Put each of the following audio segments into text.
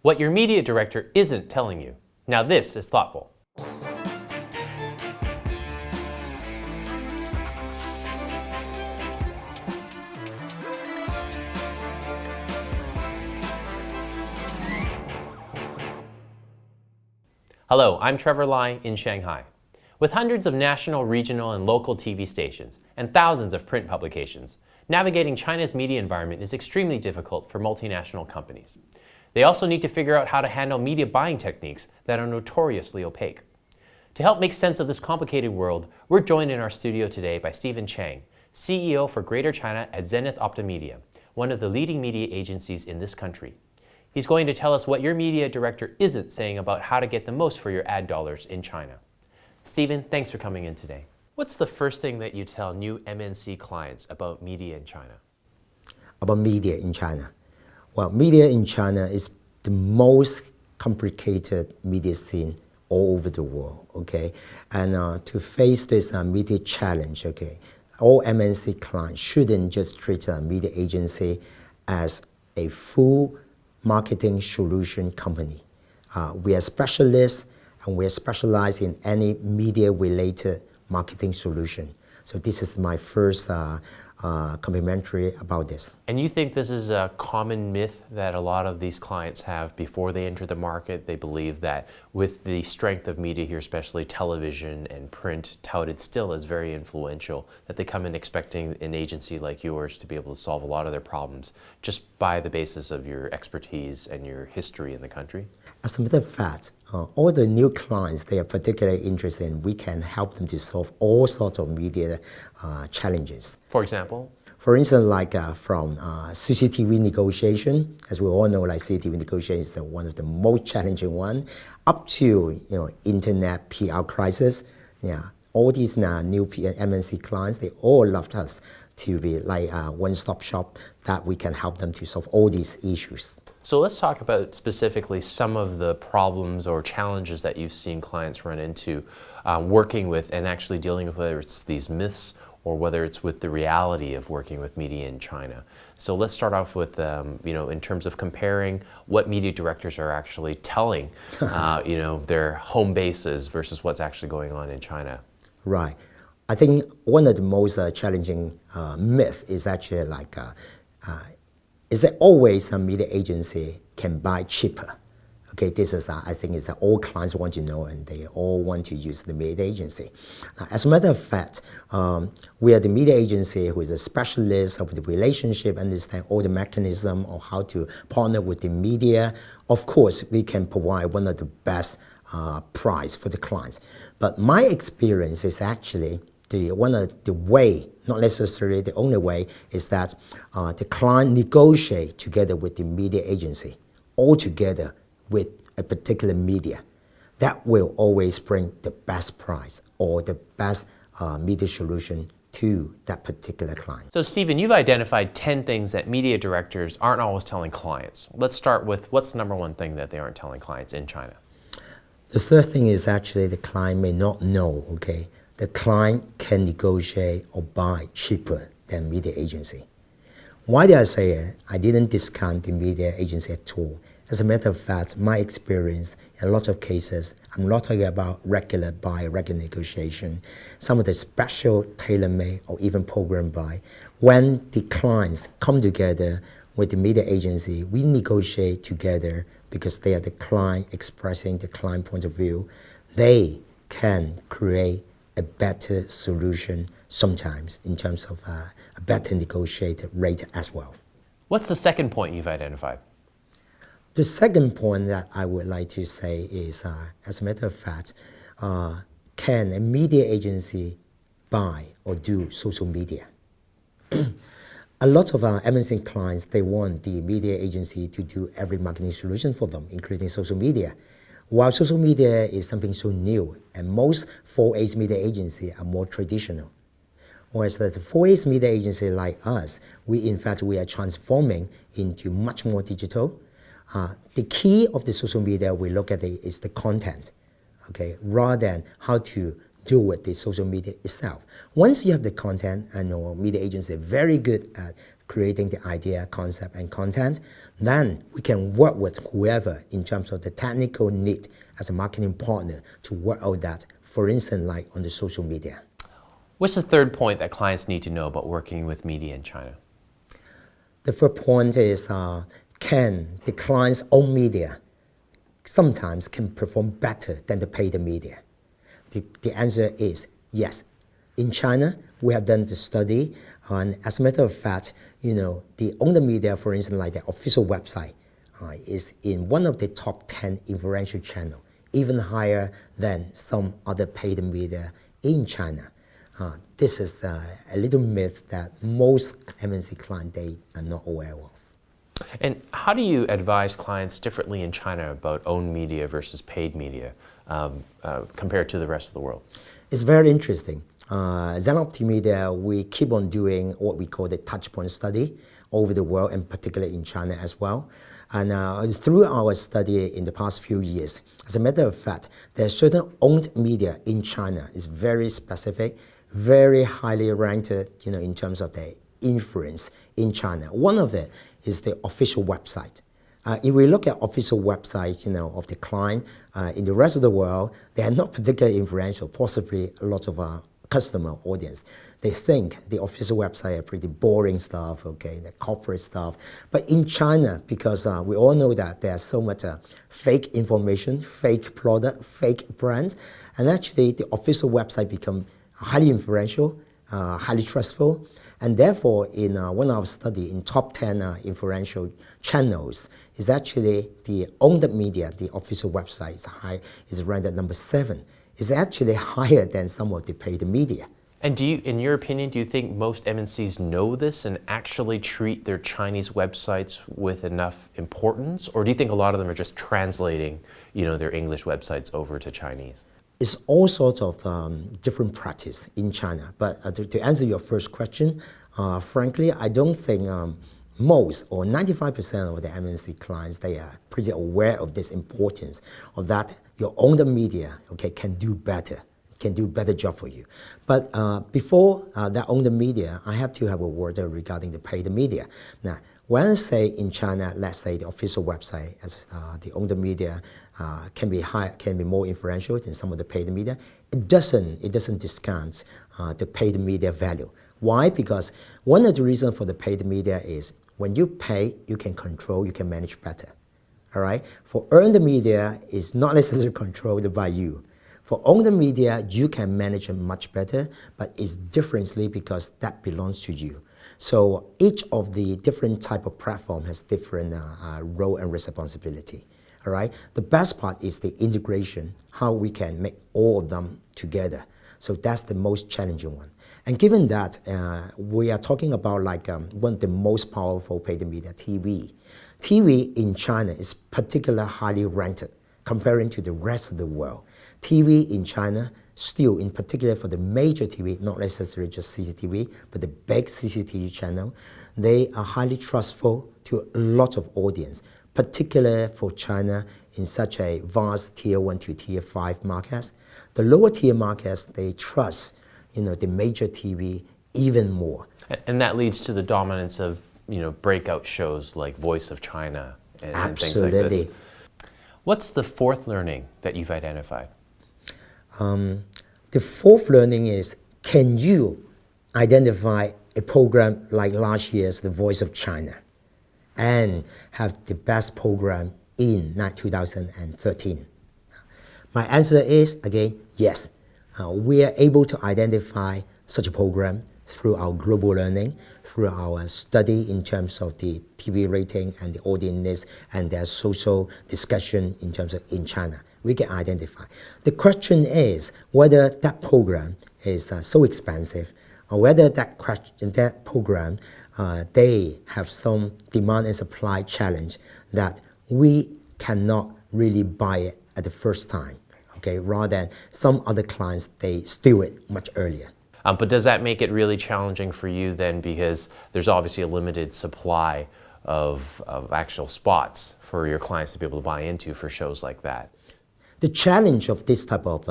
What your media director isn't telling you. Now this is thoughtful. Hello, I'm Trevor Lai in Shanghai. With hundreds of national, regional, and local TV stations, and thousands of print publications, navigating China's media environment is extremely difficult for multinational companies. They also need to figure out how to handle media buying techniques that are notoriously opaque. To help make sense of this complicated world, we're joined in our studio today by Chang, CEO for Greater China at ZenithOptimedia, one of the leading media agencies in this country. He's going to tell us what your media director isn't saying about how to get the most for your ad dollars in China. Stephen, thanks for coming in today. What's the first thing that you tell new MNC clients about media in China? About media in China? Well, media in China is the most complicated media scene all over the world, okay? And to face this media challenge, okay, all MNC clients shouldn't just treat a media agency as a full marketing solution company. We are specialists and we are specialized in any media-related marketing solution. So this is my first complimentary about this. And you think this is a common myth that a lot of these clients have before they enter the market? They believe that with the strength of media here, especially television and print, touted still as very influential, that they come in expecting an agency like yours to be able to solve a lot of their problems just by the basis of your expertise and your history in the country? As a matter of fact, all the new clients they are particularly interested in, we can help them to solve all sorts of media challenges. For example? For instance, like from CCTV negotiation, as we all know, like CCTV negotiation is one of the most challenging one, up to internet PR crisis. Yeah, all these new MNC clients, they all loved us to be like a one-stop shop that we can help them to solve all these issues. So let's talk about specifically some of the problems or challenges that you've seen clients run into working with and actually dealing with, whether it's these myths or whether it's with the reality of working with media in China. So let's start off with, in terms of comparing what media directors are actually telling, their home bases versus what's actually going on in China. Right. I think one of the most challenging myths is actually like, is that always a media agency can buy cheaper. Okay, this is, I think, is all clients want to know, and they all want to use the media agency. As a matter of fact, we are the media agency who is a specialist of the relationship, understand all the mechanism of how to partner with the media. Of course, we can provide one of the best price for the clients. But my experience is actually one of the way, not necessarily the only way, is that the client negotiate together with the media agency, all together with a particular media. That will always bring the best price or the best media solution to that particular client. So Stephen, you've identified 10 things that media directors aren't always telling clients. Let's start with what's the number one thing that they aren't telling clients in China? The first thing is actually the client may not know, okay? The client can negotiate or buy cheaper than media agency. Why did I say it? I didn't discount the media agency at all. As a matter of fact, my experience in a lot of cases, I'm not talking about regular buy, regular negotiation, some of the special tailor-made or even program buy. When the clients come together with the media agency, we negotiate together because they are the client expressing the client point of view. They can create a better solution sometimes in terms of a better negotiated rate as well. What's the second point you've identified? The second point that I would like to say is, as a matter of fact, can a media agency buy or do social media? A lot of our MNC clients, they want the media agency to do every marketing solution for them, including social media. While social media is something so new, and most 4A media agencies are more traditional. Whereas the 4A media agency like us, we are transforming into much more digital. The key of the social media we look at is the content, okay, rather than how to deal with the social media itself. Once you have the content, and our media agency is very good at creating the idea, concept, and content. Then we can work with whoever in terms of the technical need as a marketing partner to work out that, for instance, like on the social media. What's the third point that clients need to know about working with media in China? The third point is, can the client's own media sometimes can perform better than the paid media? The answer is yes. In China, we have done the study, and as a matter of fact, the owned media, for instance, like the official website, is in one of the top 10 influential channels, even higher than some other paid media in China. This is a little myth that most MNC clients, they are not aware of. And how do you advise clients differently in China about owned media versus paid media compared to the rest of the world? It's very interesting. ZenithOptimedia, we keep on doing what we call the touchpoint study over the world, and particularly in China as well. And through our study in the past few years, as a matter of fact, there are certain owned media in China is very specific, very highly ranked, in terms of their influence in China. One of it is the official website. If we look at official websites, of the client in the rest of the world, they are not particularly influential. Possibly a lot of our customer audience, they think the official website are pretty boring stuff, okay, the corporate stuff. But in China, because we all know that there's so much fake information, fake product, fake brands, and actually the official website become highly influential, highly trustful, and therefore in one of our study in top 10 influential channels is actually the owned media, the official website is ranked at number 7. It's actually higher than some of the paid media. And in your opinion, do you think most MNCs know this and actually treat their Chinese websites with enough importance? Or do you think a lot of them are just translating, their English websites over to Chinese? It's all sorts of different practice in China. But to answer your first question, frankly, I don't think most or 95% of the MNC clients, they are pretty aware of this importance of that your own media, okay, can do better job for you. But before that owned media, I have to have a word regarding the paid media. Now, when I say in China, let's say the official website as the owned media can be more influential than some of the paid media, it doesn't discount the paid media value. Why? Because one of the reasons for the paid media is when you pay, you can control, you can manage better. All right? For earned media, it's not necessarily controlled by you. For owned media, you can manage it much better, but it's differently because that belongs to you. So each of the different type of platform has different role and responsibility. All right? The best part is the integration, how we can make all of them together. So that's the most challenging one. And given that we are talking about one of the most powerful paid media, TV. TV in China is particularly highly ranked comparing to the rest of the world. TV in China, still in particular for the major TV, not necessarily just CCTV, but the big CCTV channel, they are highly trustful to a lot of audience, particularly for China in such a vast tier 1 to tier 5 markets. The lower tier markets, they trust the major TV even more. And that leads to the dominance of breakout shows like Voice of China and things like this. What's the fourth learning that you've identified? The fourth learning is, can you identify a program like last year's The Voice of China and have the best program in 2013? My answer is, again, yes. We are able to identify such a program through our global learning, through our study in terms of the TV rating and the audience and their social discussion in terms of in China. We can identify. The question is whether that program is so expensive or whether that program, they have some demand and supply challenge that we cannot really buy it at the first time. Okay, rather than some other clients, they steal it much earlier. But does that make it really challenging for you then, because there's obviously a limited supply of actual spots for your clients to be able to buy into for shows like that? The challenge of this type of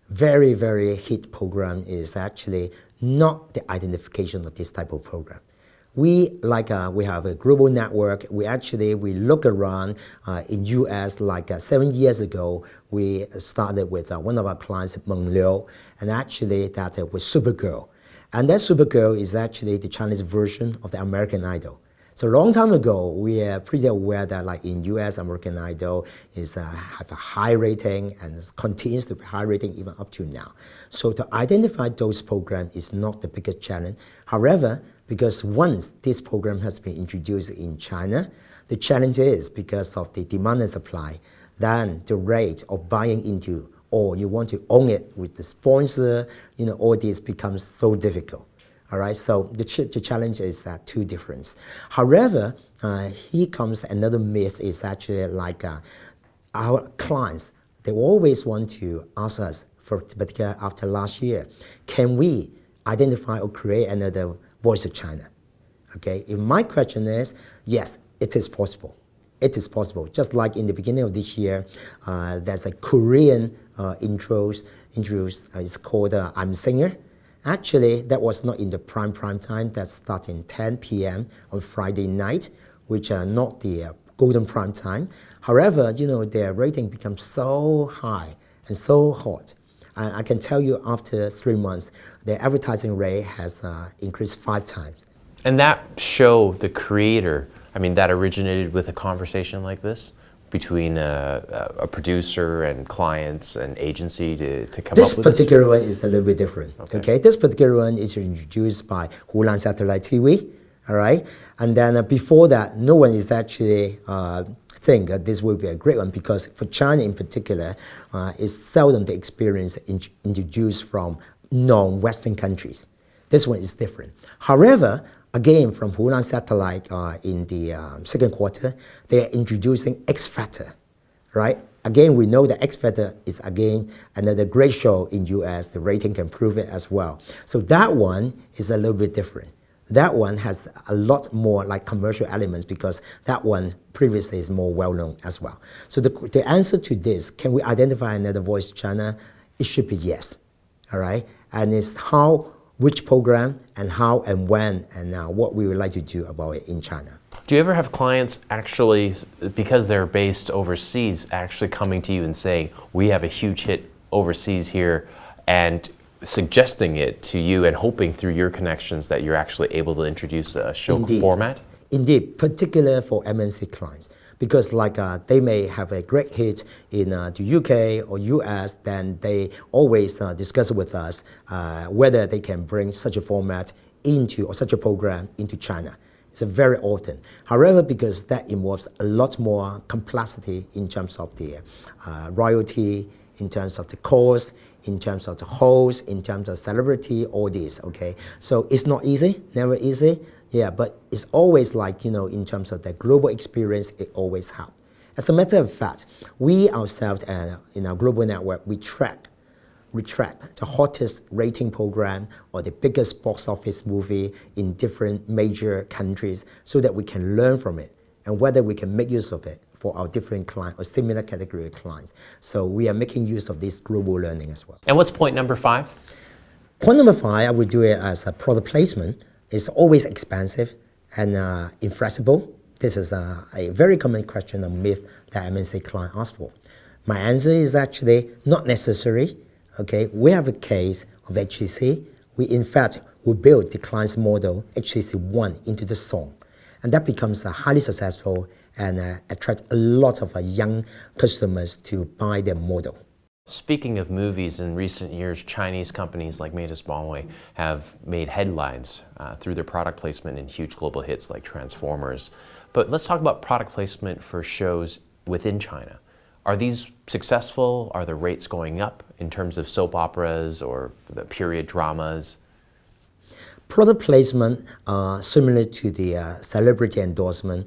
very, very hit program is actually not the identification of this type of program. We have a global network. We look around in US 7 years ago. We started with one of our clients, Meng Liu, and actually that was Supergirl. And that Supergirl is actually the Chinese version of the American Idol. So a long time ago, we are pretty aware that in US, American Idol have a high rating and continues to be high rating even up to now. So to identify those programs is not the biggest challenge. However, because once this program has been introduced in China, the challenge is because of the demand and supply, then the rate of buying into, or you want to own it with the sponsor, all this becomes so difficult. All right, so the challenge is two different. However, here comes another myth is actually our clients, they always want to ask us, particularly after last year, can we identify or create another Voice of China? Okay, if my question is, yes, it is possible. It is possible. Just like in the beginning of this year, there's a Korean intro, it's called I'm Singer. Actually, that was not in the prime time. That started 10 p.m. on Friday night, which are not the golden prime time. However, their rating becomes so high and so hot. I can tell you after 3 months, their advertising rate has increased 5 times. And that show, the creator, that originated with a conversation like this between a producer and clients and agency to come up with this? This particular one is a little bit different. Okay, this particular one is introduced by Hunan Satellite TV. All right, and then before that, no one is actually think that this will be a great one because for China in particular, it's seldom the experience introduced from non-Western countries. This one is different. However, again, from Hunan Satellite in the second quarter, they are introducing X Factor, right? Again, we know that X Factor is again another great show in US. The rating can prove it as well. So that one is a little bit different. That one has a lot more commercial elements because that one previously is more well-known as well. So the answer to this, can we identify another Voice of China? It should be yes, all right? And it's which program and how and when and what we would like to do about it in China. Do you ever have clients actually, because they're based overseas, actually coming to you and saying, we have a huge hit overseas here, and suggesting it to you and hoping through your connections that you're actually able to introduce a show format? Indeed, particularly for MNC clients. Because they may have a great hit in the UK or US, then they always discuss with us whether they can bring such a format into, or such a program into China. It's very often. However, because that involves a lot more complexity in terms of the royalty, in terms of the cost, in terms of the host, in terms of celebrity, all this, okay? So it's not easy, never easy. Yeah, but it's always in terms of the global experience, it always helps. As a matter of fact, we ourselves in our global network, we track the hottest rating program or the biggest box office movie in different major countries so that we can learn from it and whether we can make use of it for our different clients or similar category clients. So we are making use of this global learning as well. And what's point number 5? Point number 5, I would do it as a product placement. It's always expensive and inflexible. This is a very common question, a myth that MNC client asks for. My answer is actually not necessary. Okay, we have a case of HTC. We built the client's model HTC1 into the song, and that becomes highly successful and attract a lot of young customers to buy their model. Speaking of movies, in recent years, Chinese companies like Meidasbonway have made headlines through their product placement in huge global hits like Transformers. But let's talk about product placement for shows within China. Are these successful? Are the rates going up in terms of soap operas or the period dramas? Product placement, similar to the celebrity endorsement,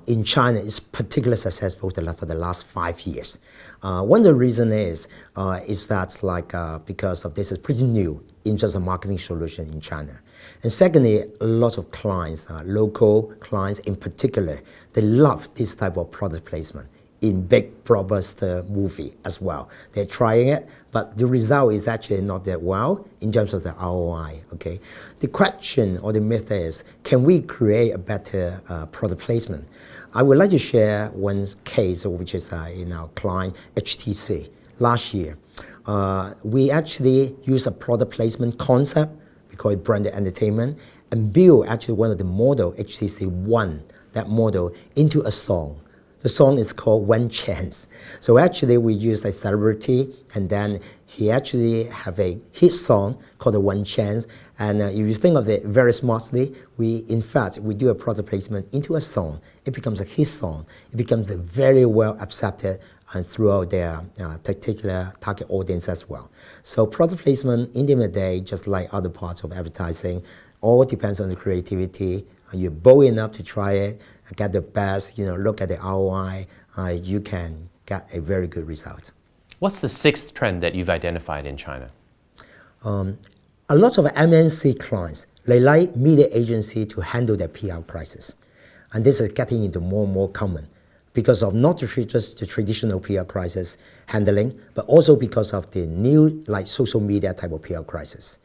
in China is particularly successful for the last 5 years. One of the reasons is that because of this is pretty new in terms of marketing solution in China. And secondly, a lot of clients, local clients in particular, they love this type of product placement. in big blockbuster movie as well. They're trying it, but the result is actually not that well in terms of the ROI, okay? The question or the myth is, can we create a better product placement? I would like to share one case, which is in our client HTC last year. We actually use a product placement concept, we call it branded entertainment, and build actually one of the model, HTC One, that model into a song. The song is called One Chance. So actually we use a celebrity, and then he actually have a hit song called the One Chance. And if you think of it very smartly, we do a product placement into a song. It becomes a hit song. It becomes a very well accepted throughout their particular target audience as well. So product placement, in the end of the day, just like other parts of advertising, all depends on the creativity. You're bold enough to try it, get the best, look at the ROI, you can get a very good result. What's the sixth trend that you've identified in China? A lot of MNC clients, they like media agency to handle their PR crisis. And this is getting into more and more common because of not just the traditional PR crisis handling, but also because of the new social media type of PR crisis.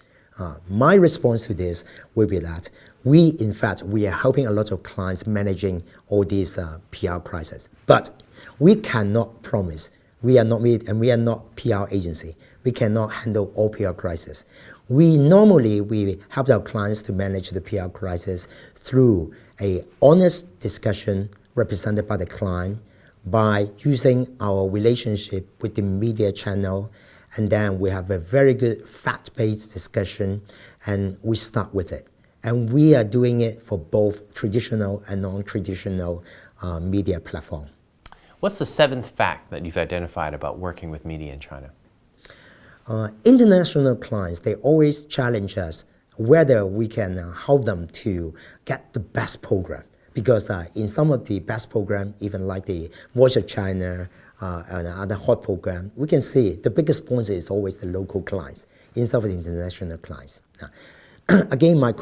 My response to this will be that we are helping a lot of clients managing all these PR crises. But we cannot promise, we are not PR agency. We cannot handle all PR crises. We help our clients to manage the PR crisis through a honest discussion represented by the client, by using our relationship with the media channel, and then we have a very good fact-based discussion, and we start with it. And we are doing it for both traditional and non-traditional media platform. What's the seventh fact that you've identified about working with media in China? International clients, they always challenge us whether we can help them to get the best program. Because in some of the best program, even like the Voice of China and other hot program, we can see the biggest sponsor is always the local clients instead of the international clients. Now, again, my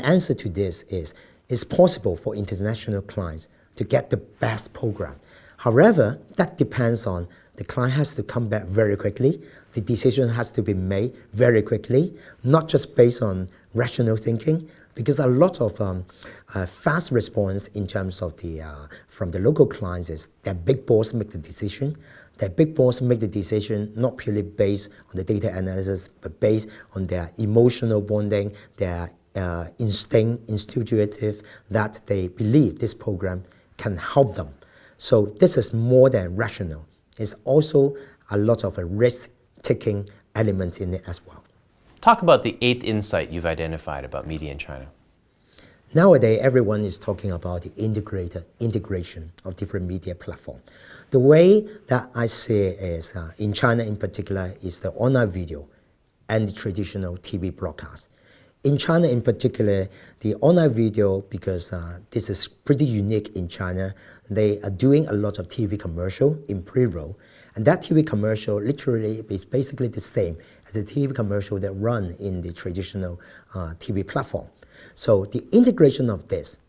answer to this is, it's possible for international clients to get the best program. However, that depends on the client has to come back very quickly. The decision has to be made very quickly, not just based on rational thinking, because a lot of fast response in terms of from the local clients is that big boss make the decision. That big boss make the decision not purely based on the data analysis, but based on their emotional bonding, their intuitive, that they believe this program can help them. So this is more than rational. It's also a lot of risk-taking elements in it as well. Talk about the eighth insight you've identified about media in China. Nowadays, everyone is talking about the integration of different media platforms. The way that I see it is, in China in particular, is the online video and the traditional TV broadcast. In China in particular, the online video, because this is pretty unique in China, they are doing a lot of TV commercial in pre-roll. And that TV commercial literally is basically the same as the TV commercial that run in the traditional TV platform. So the integration of this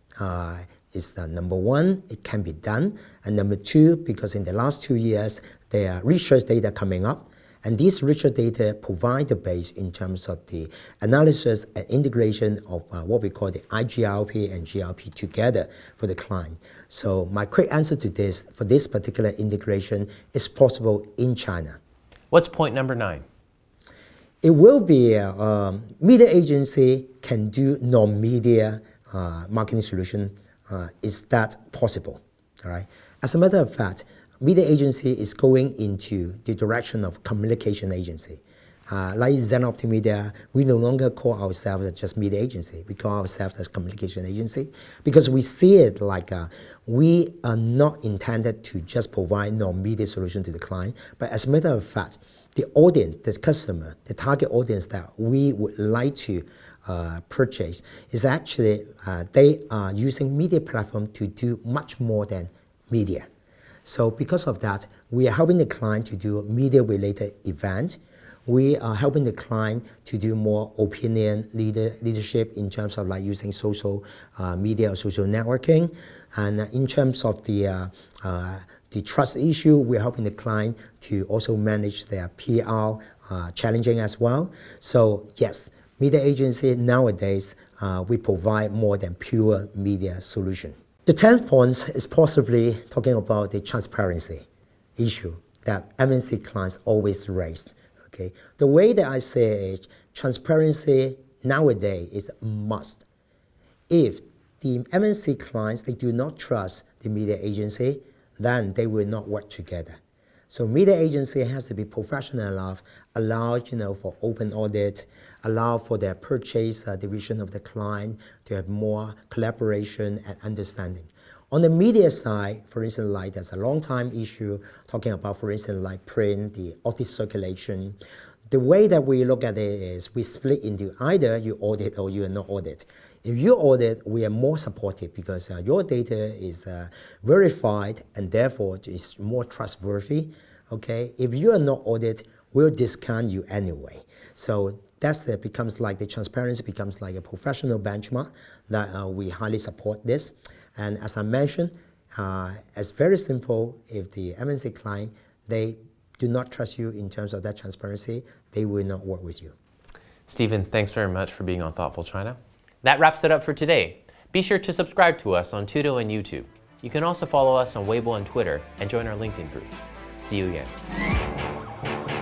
is number one, it can be done. And number two, because in the last 2 years, there are research data coming up. And these research data provide the base in terms of the analysis and integration of what we call the IGRP and GRP together for the client. So my quick answer to this, for this particular integration, is possible in China. What's point number 9? It will be media agency can do non-media marketing solution. Is that possible? All right. As a matter of fact, media agency is going into the direction of communication agency. Like ZenithOptimedia, we no longer call ourselves just media agency. We call ourselves as communication agency because we see it like we are not intended to just provide non-media solution to the client, but as a matter of fact, the audience, the customer, the target audience that we would like to purchase is actually, they are using media platform to do much more than media. So because of that, we are helping the client to do media-related events. We are helping the client to do more opinion leadership in terms of like using social media or social networking. And in terms of the the trust issue, we're helping the client to also manage their PR, challenging as well. So yes, media agency nowadays, we provide more than pure media solution. The 10th point is possibly talking about the transparency issue that MNC clients always raise. Okay, the way that I say it, transparency nowadays is a must. If the MNC clients, they do not trust the media agency, then they will not work together. So media agency has to be professional enough, allow for open audit, allow for their purchase division of the client to have more collaboration and understanding. On the media side, for instance, like there's a long time issue talking about, for instance, like print, the audit circulation. The way that we look at it is we split into either you audit or you are not audit. If you audit, we are more supportive because your data is verified and therefore is more trustworthy. Okay, if you are not audit, we'll discount you anyway. So that's becomes like the transparency becomes like a professional benchmark that we highly support this. And as I mentioned, it's very simple. If the MNC client, they do not trust you in terms of that transparency, they will not work with you. Stephen, thanks very much for being on Thoughtful China. That wraps it up for today. Be sure to subscribe to us on Tudo and YouTube. You can also follow us on Weibo and Twitter and join our LinkedIn group. See you again.